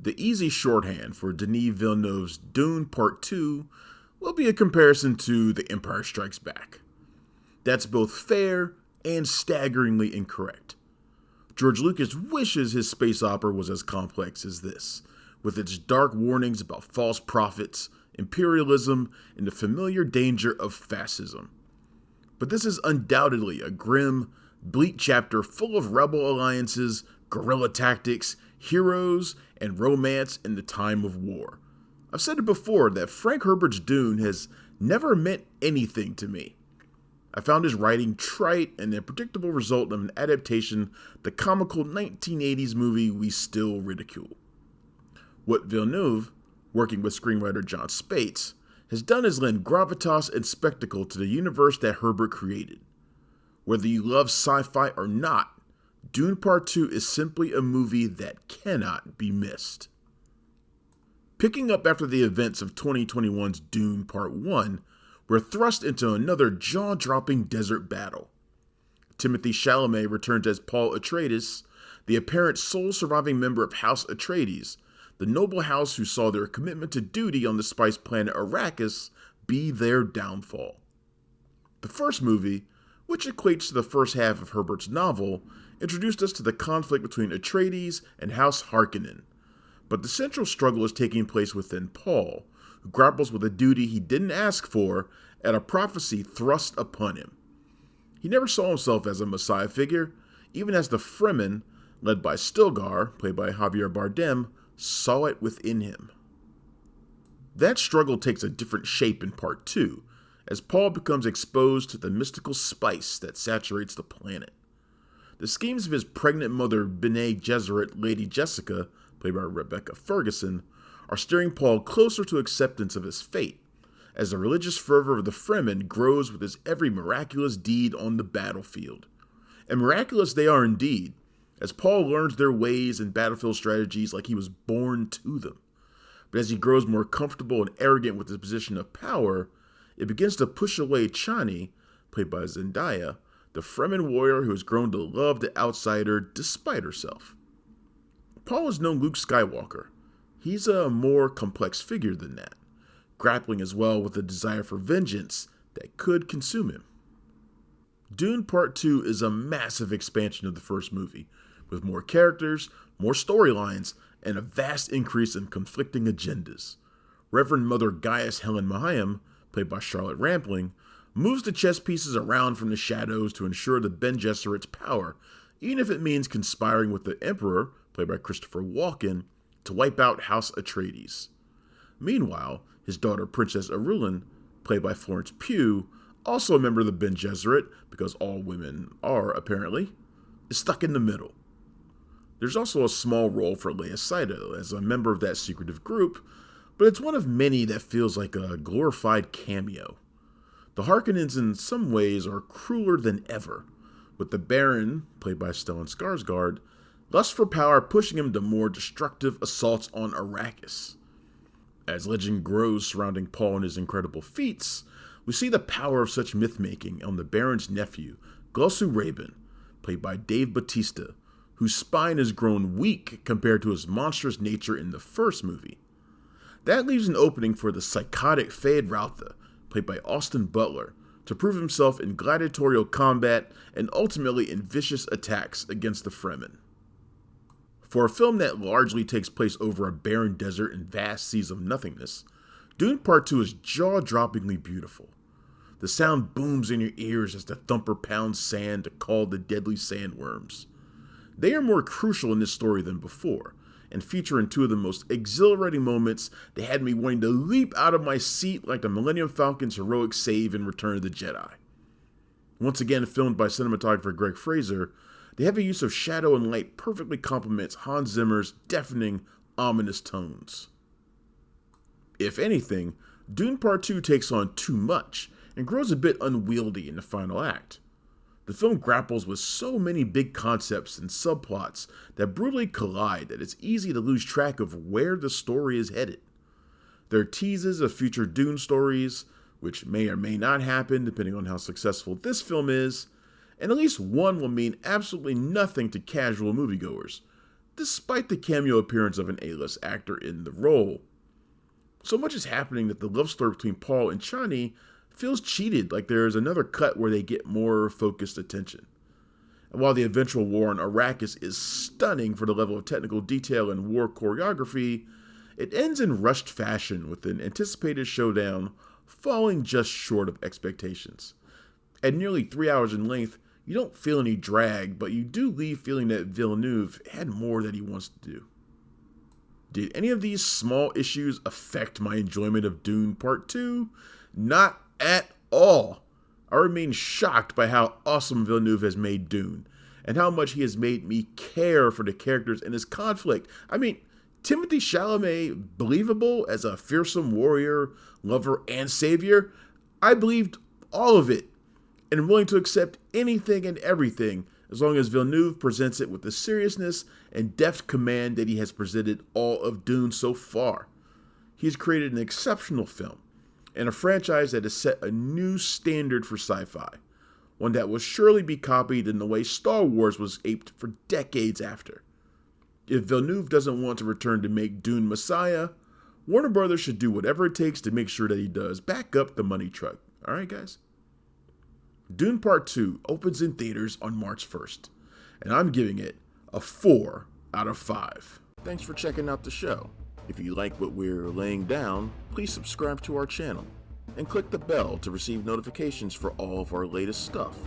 The easy shorthand for Denis Villeneuve's Dune Part 2 will be a comparison to The Empire Strikes Back. That's both fair and staggeringly incorrect. George Lucas wishes his space opera was as complex as this, with its dark warnings about false prophets, imperialism, and the familiar danger of fascism. But this is undoubtedly a grim, bleak chapter full of rebel alliances, guerrilla tactics, heroes, and romance in the time of war. I've said it before that Frank Herbert's Dune has never meant anything to me. I found his writing trite and the predictable result of an adaptation, the comical 1980s movie we still ridicule. What Villeneuve, working with screenwriter John Spates, has done is lend gravitas and spectacle to the universe that Herbert created. Whether you love sci-fi or not, Dune Part 2 is simply a movie that cannot be missed. Picking up after the events of 2021's Dune Part 1, we're thrust into another jaw-dropping desert battle. Timothee Chalamet returns as Paul Atreides, the apparent sole surviving member of House Atreides, the noble house who saw their commitment to duty on the spice planet Arrakis be their downfall. The first movie, which equates to the first half of Herbert's novel, introduced us to the conflict between Atreides and House Harkonnen. But the central struggle is taking place within Paul, who grapples with a duty he didn't ask for and a prophecy thrust upon him. He never saw himself as a messiah figure, even as the Fremen, led by Stilgar, played by Javier Bardem, saw it within him. That struggle takes a different shape in Part 2, as Paul becomes exposed to the mystical spice that saturates the planet. The schemes of his pregnant mother, Bene Gesserit Lady Jessica, played by Rebecca Ferguson, are steering Paul closer to acceptance of his fate, as the religious fervor of the Fremen grows with his every miraculous deed on the battlefield. And miraculous they are indeed, as Paul learns their ways and battlefield strategies like he was born to them. But as he grows more comfortable and arrogant with his position of power, it begins to push away Chani, played by Zendaya, the Fremen warrior who has grown to love the outsider despite herself. Paul has known Luke Skywalker. He's a more complex figure than that, grappling as well with a desire for vengeance that could consume him. Dune Part 2 is a massive expansion of the first movie, with more characters, more storylines, and a vast increase in conflicting agendas. Reverend Mother Gaius Helen Mahayam, played by Charlotte Rampling, moves the chess pieces around from the shadows to ensure the Bene Gesserit's power, even if it means conspiring with the Emperor, played by Christopher Walken, to wipe out House Atreides. Meanwhile, his daughter Princess Irulan, played by Florence Pugh, also a member of the Bene Gesserit, because all women are apparently, is stuck in the middle. There's also a small role for Leia Seydoux as a member of that secretive group, but it's one of many that feels like a glorified cameo. The Harkonnens in some ways are crueler than ever, with the Baron, played by Stellan Skarsgård, lust for power pushing him to more destructive assaults on Arrakis. As legend grows surrounding Paul and his incredible feats, we see the power of such myth-making on the Baron's nephew, Glossu Rabin, played by Dave Bautista, whose spine has grown weak compared to his monstrous nature in the first movie. That leaves an opening for the psychotic Fade Rautha, played by Austin Butler, to prove himself in gladiatorial combat and ultimately in vicious attacks against the Fremen. For a film that largely takes place over a barren desert and vast seas of nothingness, Dune Part 2 is jaw-droppingly beautiful. The sound booms in your ears as the thumper pounds sand to call the deadly sandworms. They are more crucial in this story than before, and feature in two of the most exhilarating moments that had me wanting to leap out of my seat like the Millennium Falcon's heroic save in Return of the Jedi. Once again filmed by cinematographer Greg Fraser, the heavy use of shadow and light perfectly complements Hans Zimmer's deafening, ominous tones. If anything, Dune Part 2 takes on too much and grows a bit unwieldy in the final act. The film grapples with so many big concepts and subplots that brutally collide that it's easy to lose track of where the story is headed. There are teases of future Dune stories, which may or may not happen depending on how successful this film is, and at least one will mean absolutely nothing to casual moviegoers. despite the cameo appearance of an A-list actor in the role. So much is happening that the love story between Paul and Chani feels cheated, like there's another cut where they get more focused attention. And while the eventual war on Arrakis is stunning for the level of technical detail and war choreography, it ends in rushed fashion with an anticipated showdown falling just short of expectations. At nearly 3 hours in length, you don't feel any drag, but you do leave feeling that Villeneuve had more that he wants to do. Did any of these small issues affect my enjoyment of Dune Part 2? Not at all. I remain shocked by how awesome Villeneuve has made Dune, and how much he has made me care for the characters and his conflict. I mean, Timothee Chalamet, believable as a fearsome warrior, lover, and savior? I believed all of it, and willing to accept anything and everything as long as Villeneuve presents it with the seriousness and deft command that he has presented all of Dune so far. He's created an exceptional film, and a franchise that has set a new standard for sci-fi, one that will surely be copied in the way Star Wars was aped for decades after. If Villeneuve doesn't want to return to make Dune Messiah, Warner Brothers should do whatever it takes to make sure that he does. Back up the money truck. Alright, guys? Dune Part 2 opens in theaters on March 1st, and I'm giving it a 4 out of 5. Thanks for checking out the show. If you like what we're laying down, please subscribe to our channel and click the bell to receive notifications for all of our latest stuff.